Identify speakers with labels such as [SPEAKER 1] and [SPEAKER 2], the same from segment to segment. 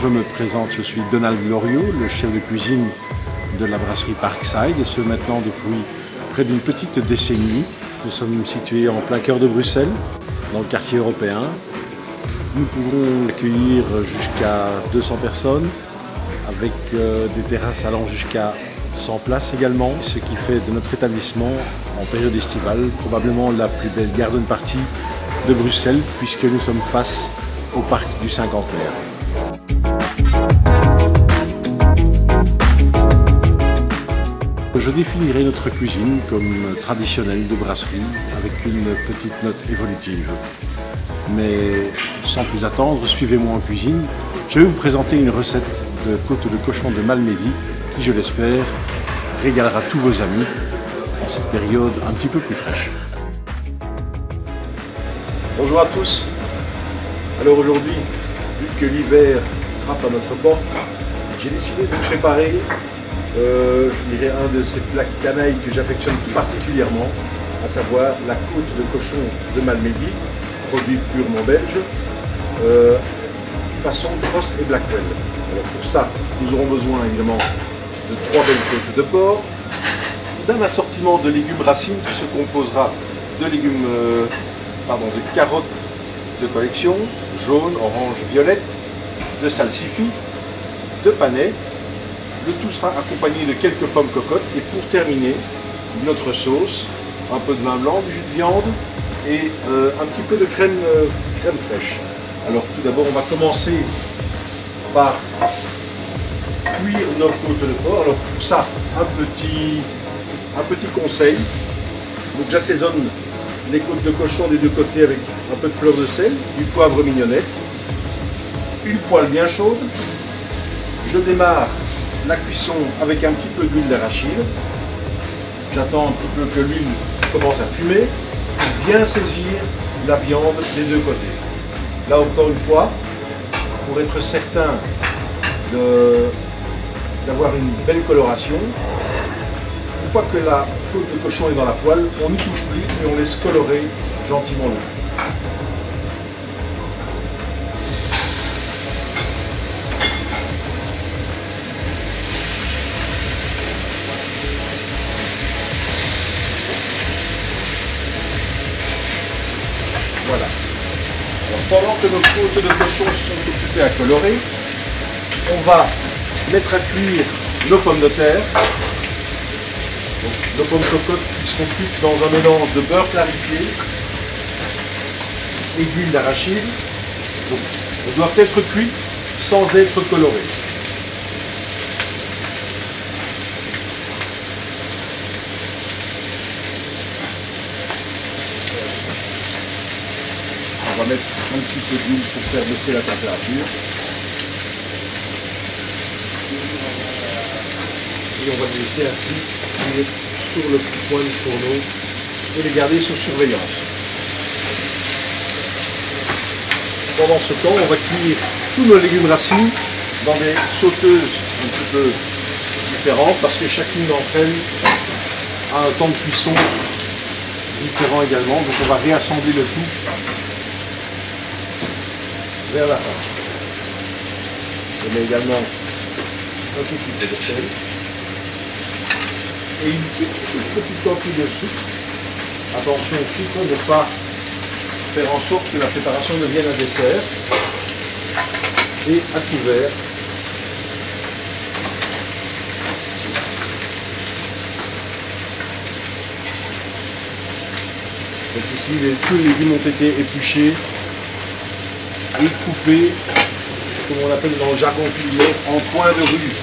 [SPEAKER 1] je me présente, je suis Donald Loriot, le chef de cuisine de la brasserie Parkside, et ce maintenant depuis près d'une petite décennie. Nous sommes situés en plein cœur de Bruxelles, dans le quartier européen. Nous pouvons accueillir jusqu'à 200 personnes, avec des terrasses allant jusqu'à 100 places également, ce qui fait de notre établissement, en période estivale, probablement la plus belle garden party de Bruxelles, puisque nous sommes face au parc du Cinquantenaire. Je définirai notre cuisine comme traditionnelle de brasserie, avec une petite note évolutive. Mais sans plus attendre, suivez-moi en cuisine. Je vais vous présenter une recette de côte de cochon de Malmedy qui, je l'espère, régalera tous vos amis en cette période un petit peu plus fraîche. Bonjour à tous. Alors aujourd'hui, vu que l'hiver frappe à notre porte, j'ai décidé de préparer je dirais un de ces plats canailles que j'affectionne tout particulièrement, à savoir la côte de cochon de Malmedy, produit purement belge, façon Cross et Blackwell. Alors pour ça, nous aurons besoin évidemment de 3 belles côtes de porc, d'un assortiment de légumes racines qui se composera de légumes, de carottes de collection, jaune, orange, violette, de salsifis, de panais. Le tout sera accompagné de quelques pommes cocottes et pour terminer, notre sauce, un peu de vin blanc, du jus de viande et un petit peu de crème fraîche. Alors tout d'abord, on va commencer par cuire nos côtes de porc. Alors pour ça, un petit conseil. Donc j'assaisonne les côtes de cochon des deux côtés avec un peu de fleur de sel, du poivre mignonnette, une poêle bien chaude. Je démarre la cuisson avec un petit peu d'huile d'arachide. J'attends un petit peu que l'huile commence à fumer pour bien saisir la viande des deux côtés. Là encore une fois, pour être certain d'avoir une belle coloration, une fois que la côte de cochon est dans la poêle, on n'y touche plus et on laisse colorer gentiment le tout. Voilà. Alors, pendant que nos côtes de cochon sont occupées à colorer, on va mettre à cuire nos pommes de terre. Donc, nos pommes cocottes qui seront cuites dans un mélange de beurre clarifié et d'huile d'arachide. Donc, elles doivent être cuites sans être colorées. On va mettre un petit peu d'huile pour faire baisser la température. Et on va les laisser ainsi cuire sur le petit coin du fourneau et les garder sous surveillance. Pendant ce temps, on va cuire tous nos légumes racines dans des sauteuses un petit peu différentes parce que chacune d'entre elles a un temps de cuisson différent également. Donc on va réassembler le tout vers la fin. Je mets également un tout petit peu de sel et une petite coquille de sucre. Attention au sucre, ne pas faire en sorte que la préparation devienne un dessert. Et à couvert. Donc ici, tous les légumes ont été épluchés et coupés, comme on appelle dans le jargon culinaire, en coins de rue.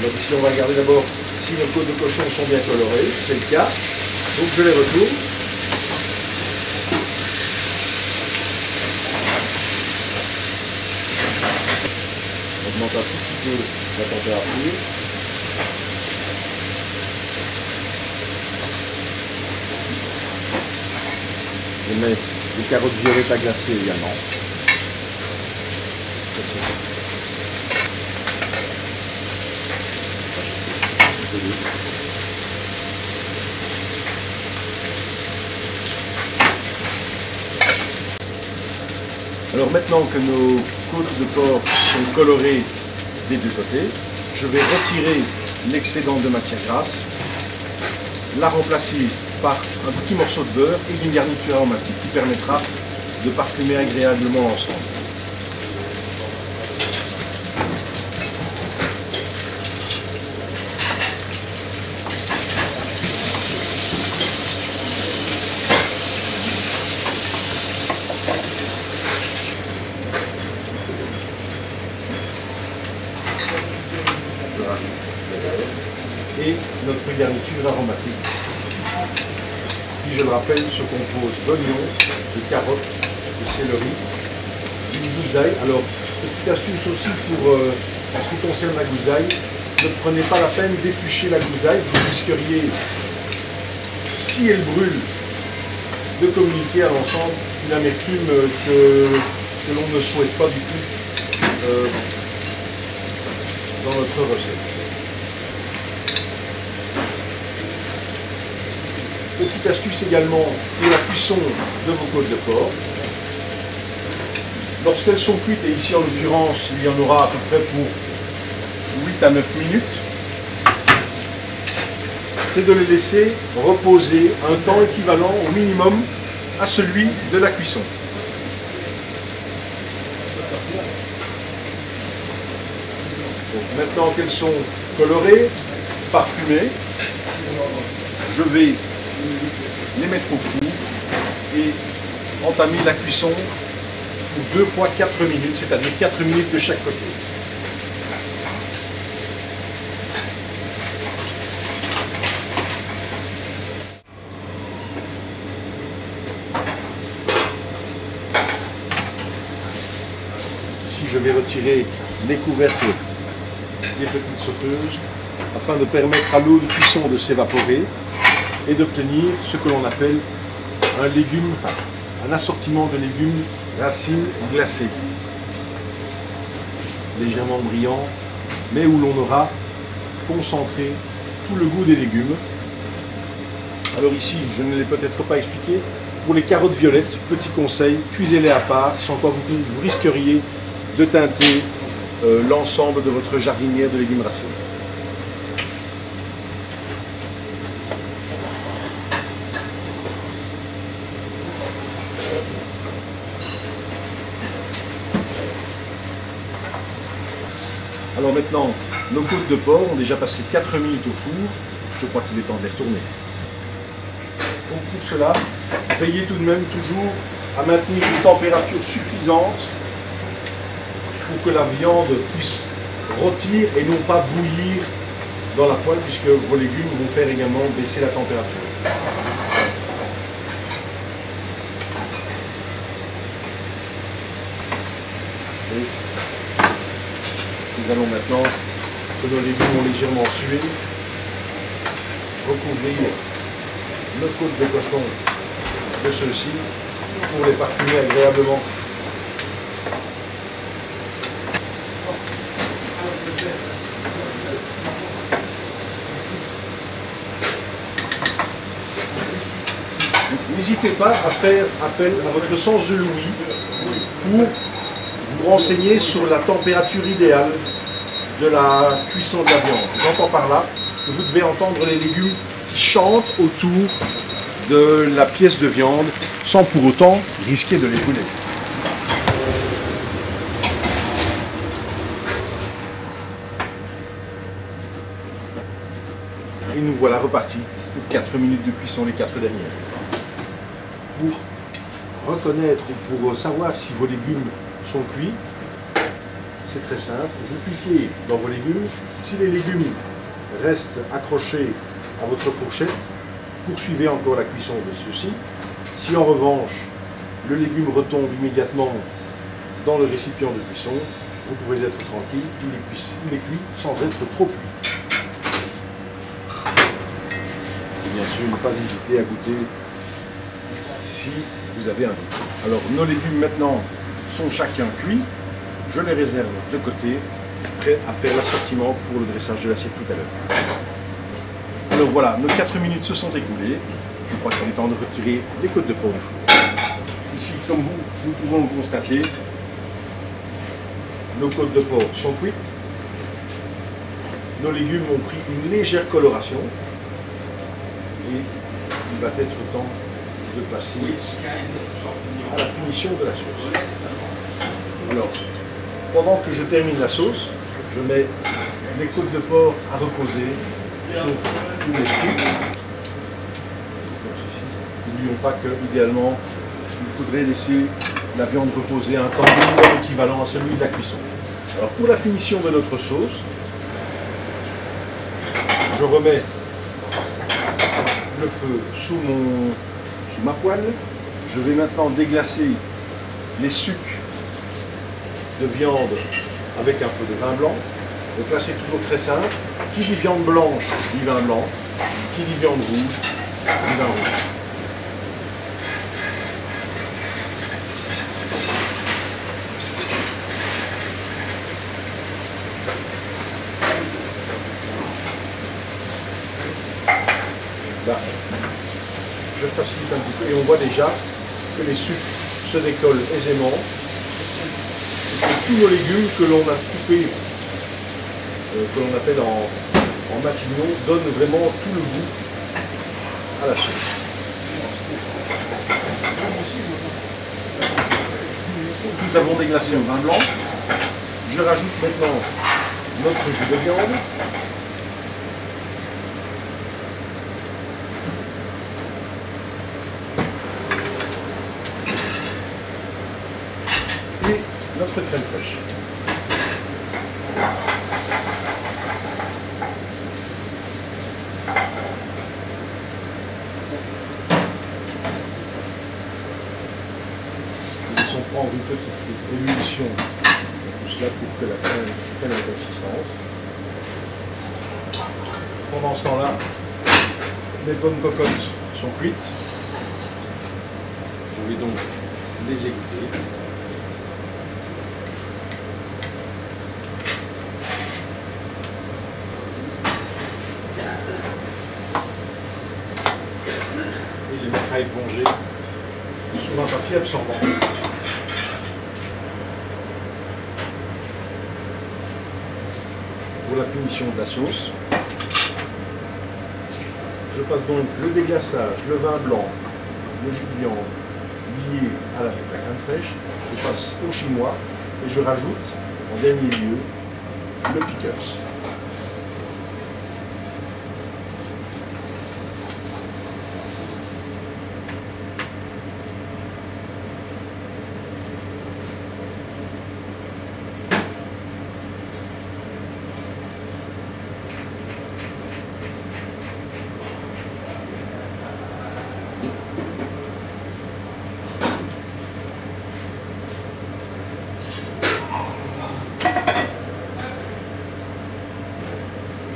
[SPEAKER 1] Donc ici on va regarder d'abord si nos côtes de cochon sont bien colorées, c'est le cas. Donc je les retourne. On augmente un tout petit peu la température. Je mets des carottes violettes à glacer également. Alors maintenant que nos côtes de porc sont colorées des deux côtés. Je vais retirer l'excédent de matière grasse, la remplacer par un petit morceau de beurre et une garniture aromatique qui permettra de parfumer agréablement l'ensemble. Et notre garniture aromatique, qui, je le rappelle, se compose d'oignons, de carottes, de céleri, d'une gousse d'ail. Alors, petite astuce aussi pour, en ce qui concerne la gousse d'ail, ne prenez pas la peine d'éplucher la gousse d'ail, vous risqueriez, si elle brûle, de communiquer à l'ensemble une amertume que l'on ne souhaite pas du tout dans notre recette. Petite astuce également pour la cuisson de vos côtes de porc. Lorsqu'elles sont cuites, et ici en l'occurrence il y en aura à peu près pour 8 à 9 minutes, c'est de les laisser reposer un temps équivalent au minimum à celui de la cuisson. Donc maintenant qu'elles sont colorées, parfumées, je vais les mettre au four et entamer la cuisson pour 2 fois 4 minutes, c'est-à-dire 4 minutes de chaque côté. Ici, je vais retirer les couvercles des petites sauteuses afin de permettre à l'eau de cuisson de s'évaporer et d'obtenir ce que l'on appelle un légume, un assortiment de légumes racines glacées, légèrement brillant, mais où l'on aura concentré tout le goût des légumes. Alors ici, je ne l'ai peut-être pas expliqué, pour les carottes violettes, petit conseil, cuisez-les à part, sans quoi vous risqueriez de teinter l'ensemble de votre jardinière de légumes racines. Alors maintenant, nos côtes de porc ont déjà passé 4 minutes au four. Je crois qu'il est temps de les retourner. Donc pour cela, veillez tout de même toujours à maintenir une température suffisante pour que la viande puisse rôtir et non pas bouillir dans la poêle, puisque vos légumes vont faire également baisser la température. Et nous allons maintenant, que nos légumes ont légèrement sué, recouvrir nos côtes de cochon de ceux-ci pour les parfumer agréablement. N'hésitez pas à faire appel à votre sens de l'ouïe pour vous renseigner sur la température idéale de la cuisson de la viande. J'entends par là que vous devez entendre les légumes qui chantent autour de la pièce de viande sans pour autant risquer de les brûler. Et nous voilà repartis pour 4 minutes de cuisson, les 4 dernières. Pour reconnaître ou pour savoir si vos légumes sont cuits, c'est très simple. Vous cliquez dans vos légumes. Si les légumes restent accrochés à votre fourchette, poursuivez encore la cuisson de ceux-ci. Si en revanche, le légume retombe immédiatement dans le récipient de cuisson, vous pouvez être tranquille, il est cuit sans être trop cuit. Et bien sûr, ne pas hésiter à goûter si vous avez un doute. Alors, nos légumes maintenant sont chacun cuits. Je les réserve de côté, prêts à faire l'assortiment pour le dressage de l'assiette tout à l'heure. Alors voilà, nos 4 minutes se sont écoulées. Je crois qu'il est temps de retirer les côtes de porc du four. Ici, comme nous pouvons le constater, nos côtes de porc sont cuites. Nos légumes ont pris une légère coloration. Et il va être temps de passer à la finition de la sauce. Alors, pendant que je termine la sauce, je mets les côtes de porc à reposer sur tous les fruits. N'oublions pas qu'idéalement, il faudrait laisser la viande reposer un temps minimum équivalent à celui de la cuisson. Alors pour la finition de notre sauce, je remets le feu sous ma poêle. Je vais maintenant déglacer les sucs de viande avec un peu de vin blanc. Donc là c'est toujours très simple. Qui dit viande blanche dit vin blanc. Qui dit viande rouge dit vin rouge. Là, je facilite un petit peu et on voit déjà que les sucres se décollent aisément et que tous nos légumes que l'on a coupés, que l'on appelle en matignon, donnent vraiment tout le goût à la sauce. Nous avons déglacé au vin blanc. Je rajoute maintenant notre jus de viande. Et notre crème fraîche. Nous allons prendre une petite ébullition de tout cela pour que la crème prenne la consistance. Pendant ce temps-là, les pommes cocottes sont cuites. Je vais donc les égoutter. Et les mettre à éponger sur un papier absorbant. Pour la finition de la sauce, je passe donc le déglaçage, le vin blanc, le jus de viande lié avec la crème fraîche, je passe au chinois et je rajoute en dernier lieu le pickles.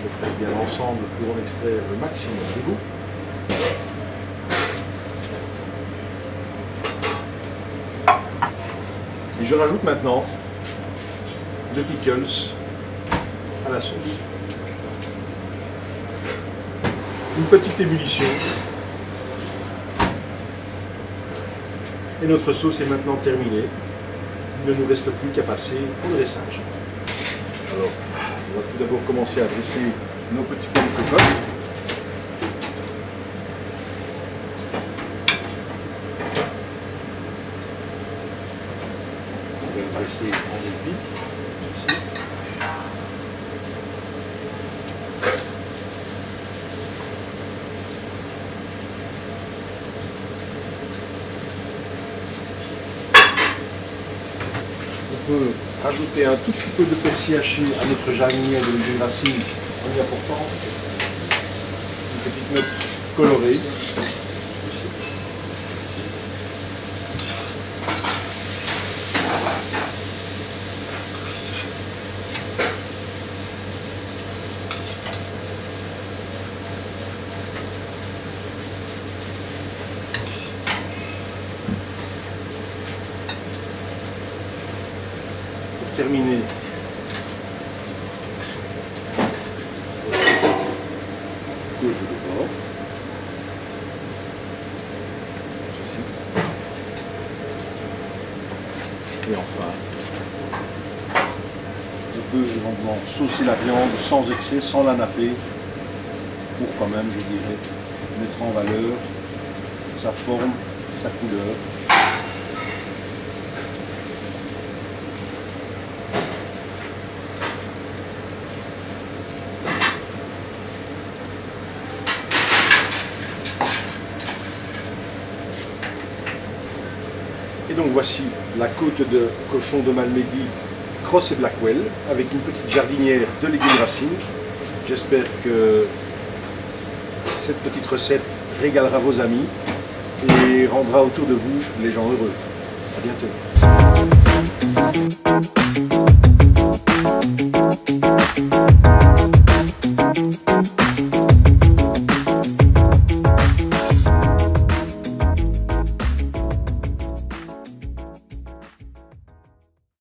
[SPEAKER 1] Je fais bien ensemble pour en extraire le maximum de goût. Et je rajoute maintenant le pickles à la sauce. Une petite ébullition. Et notre sauce est maintenant terminée. Il ne nous reste plus qu'à passer au dressage. Alors, on va tout d'abord commencer à dresser nos petits pommes cocottes. On va le dresser en débit. On peut rajouter un tout petit peu de persil haché à notre jardinière de légumes racines en y apportant une petite note colorée. Terminé. Côte de porc. Et enfin, peut éventuellement saucer la viande sans excès, sans la napper, pour quand même, je dirais, mettre en valeur sa forme, sa couleur. Et donc voici la côte de cochon de Malmedy Cross et Blackwell avec une petite jardinière de légumes racines. J'espère que cette petite recette régalera vos amis et rendra autour de vous les gens heureux. À bientôt.